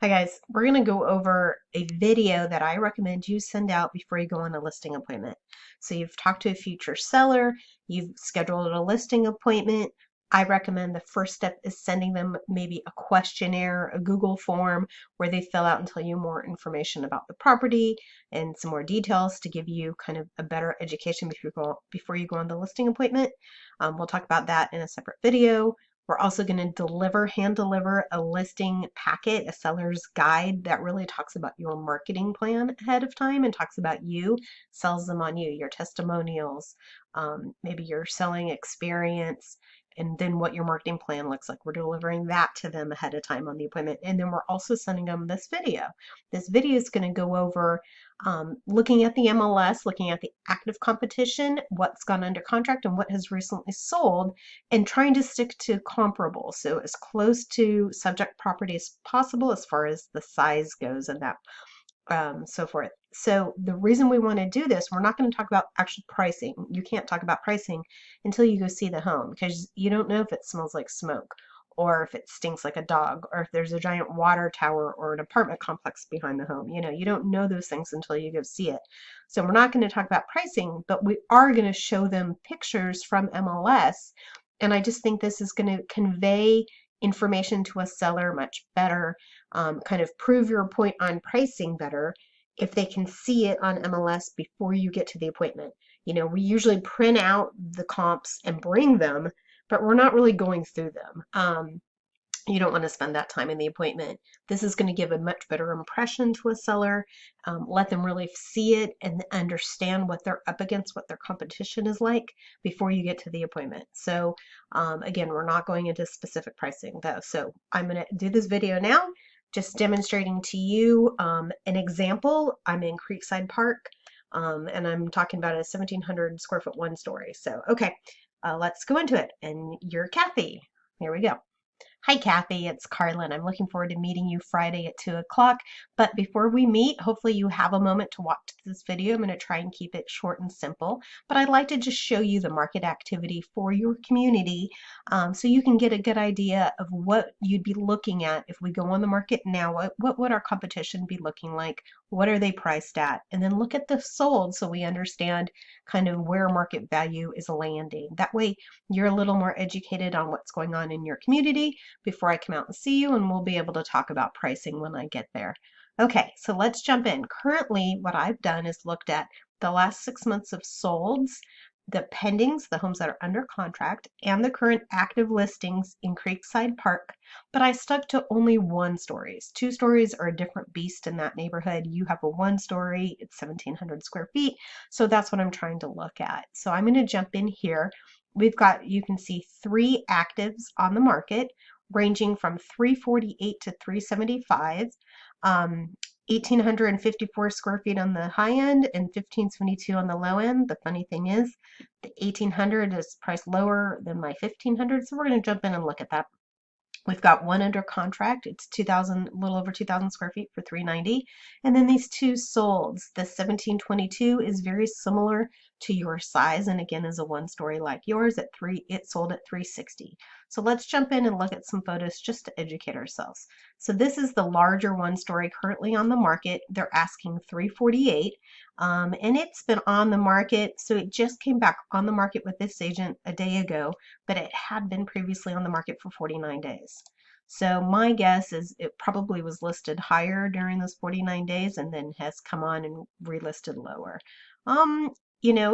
Hi guys, we're going to go over a video that I recommend you send out before you go on a listing appointment. So you've talked to a future seller, you've scheduled a listing appointment. I recommend the first step is sending them maybe a questionnaire, a Google form where they fill out and tell you more information about the property and some more details to give you kind of a better education before you go on the listing appointment. We'll talk about that in a separate video. We're also going to hand deliver a listing packet, a seller's guide that really talks about your marketing plan ahead of time and talks about you, sells them on you, your testimonials, maybe your selling experience, and then what your marketing plan looks like. We're delivering that to them ahead of time on the appointment. And then we're also sending them this video. This video is going to go over looking at the MLS, looking at the active competition, what's gone under contract, and what has recently sold, and trying to stick to comparable, so as close to subject property as possible as far as the size goes and that so forth. So the reason we want to do this, we're not going to talk about actual pricing. You can't talk about pricing until you go see the home because you don't know if it smells like smoke or if it stinks like a dog or if there's a giant water tower or an apartment complex behind the home. You don't know those things until you go see it. So we're not going to talk about pricing, but we are going to show them pictures from MLS. And I just think this is going to convey information to a seller much better, kind of prove your point on pricing better if they can see it on MLS before you get to the appointment. We usually print out the comps and bring them, but we're not really going through them. You don't want to spend that time in the appointment. This is going to give a much better impression to a seller, let them really see it and understand what they're up against, what their competition is like before you get to the appointment. So again, we're not going into specific pricing though. So I'm going to do this video now, just demonstrating to you an example. I'm in Creekside Park and I'm talking about a 1,700 square foot one story. So, okay, let's go into it. And you're Kathy. Here we go. Hi, Kathy. It's Carlin. I'm looking forward to meeting you Friday at 2 o'clock. But before we meet, hopefully you have a moment to watch this video. I'm going to try and keep it short and simple. But I'd like to just show you the market activity for your community so you can get a good idea of what you'd be looking at if we go on the market now. What would our competition be looking like? What are they priced at? And then look at the sold so we understand kind of where market value is landing. That way you're a little more educated on what's going on in your community before I come out and see you, and we'll be able to talk about pricing when I get there. Okay, so let's jump in. Currently, what I've done is looked at the last 6 months of solds, the pendings, the homes that are under contract, and the current active listings in Creekside Park, but I stuck to only one stories. Two stories are a different beast in that neighborhood. You have a one story, it's 1,700 square feet, so that's what I'm trying to look at. So I'm going to jump in here. We've got, you can see 3 actives on the market, ranging from 348 to 375, 1,854 square feet on the high end and 1,572 on the low end. The funny thing is the 1,800 is priced lower than my 1,500, so we're going to jump in and look at that. We've got one under contract. It's 2,000, a little over 2,000 square feet for 390. And then these two solds. The 1722 is very similar to your size, and again is a one story like yours at it sold at 360. So let's jump in and look at some photos just to educate ourselves. So this is the larger one story currently on the market. They're asking 348. And it's been on the market, so it just came back on the market with this agent a day ago, but it had been previously on the market for 49 days. So my guess is it probably was listed higher during those 49 days and then has come on and relisted lower.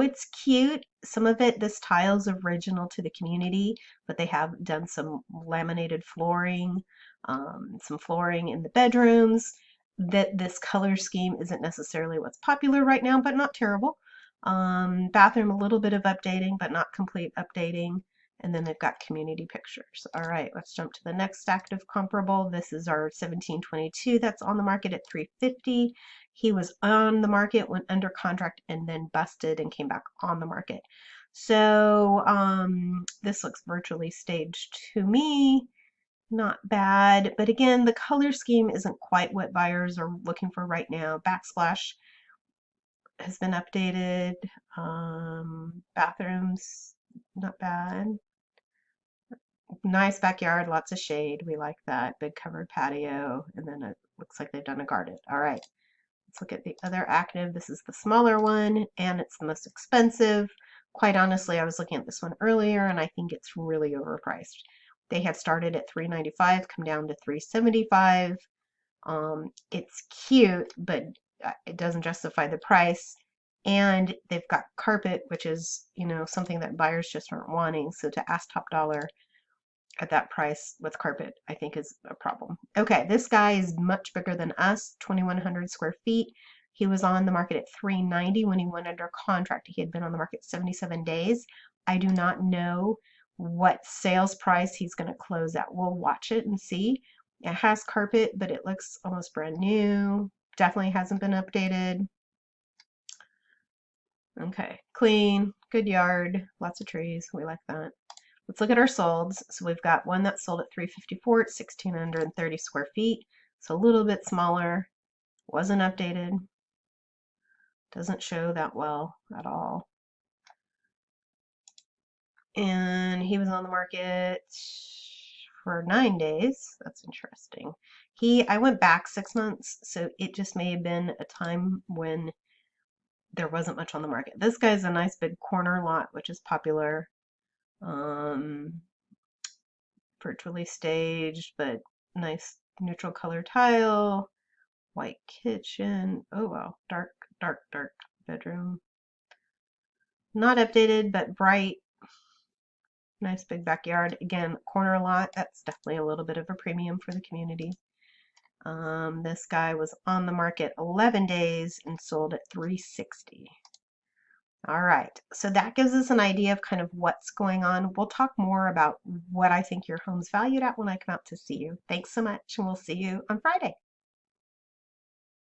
It's cute. Some of it, this tile is original to the community, but they have done some laminated flooring, some flooring in the bedrooms. That this color scheme isn't necessarily what's popular right now, but not terrible. Bathroom, a little bit of updating, but not complete updating. And then they've got community pictures. All right, let's jump to the next active comparable. This is our 1722 that's on the market at 350. He was on the market, went under contract, and then busted and came back on the market. So this looks virtually staged to me. Not bad, but again, the color scheme isn't quite what buyers are looking for right now. Backsplash has been updated. Bathrooms, not bad. Nice backyard, lots of shade. We like that. Big covered patio, and then it Looks like they've done a guarded. All right. Let's look at the other active. This is the smaller one, and it's the most expensive. Quite honestly, I was looking at this one earlier, and I think it's really overpriced. They have started at $395, come down to $375. It's cute, but it doesn't justify the price. And they've got carpet, which is, something that buyers just aren't wanting. So to ask top dollar at that price with carpet, I think is a problem. Okay, this guy is much bigger than us, 2,100 square feet. He was on the market at $390 when he went under contract. He had been on the market 77 days. I do not know what sales price he's going to close at. We'll watch it and see. It has carpet, but it looks almost brand new. Definitely hasn't been updated. Okay, clean, good yard, lots of trees. We like that. Let's look at our solds. So we've got one that sold at $354 at 1,630 square feet. So a little bit smaller. Wasn't updated. Doesn't show that well at all. And he was on the market for 9 days. That's interesting. I went back 6 months, so it just may have been a time when there wasn't much on the market. This guy's a nice big corner lot, which is popular. Virtually staged, but nice neutral color tile, white kitchen. Oh wow, dark, dark, dark bedroom. Not updated, but bright. Nice big backyard. Again, corner lot. That's definitely a little bit of a premium for the community. This guy was on the market 11 days and sold at $360. All right, so that gives us an idea of kind of what's going on. We'll talk more about what I think your home's valued at when I come out to see you. Thanks so much, and we'll see you on Friday.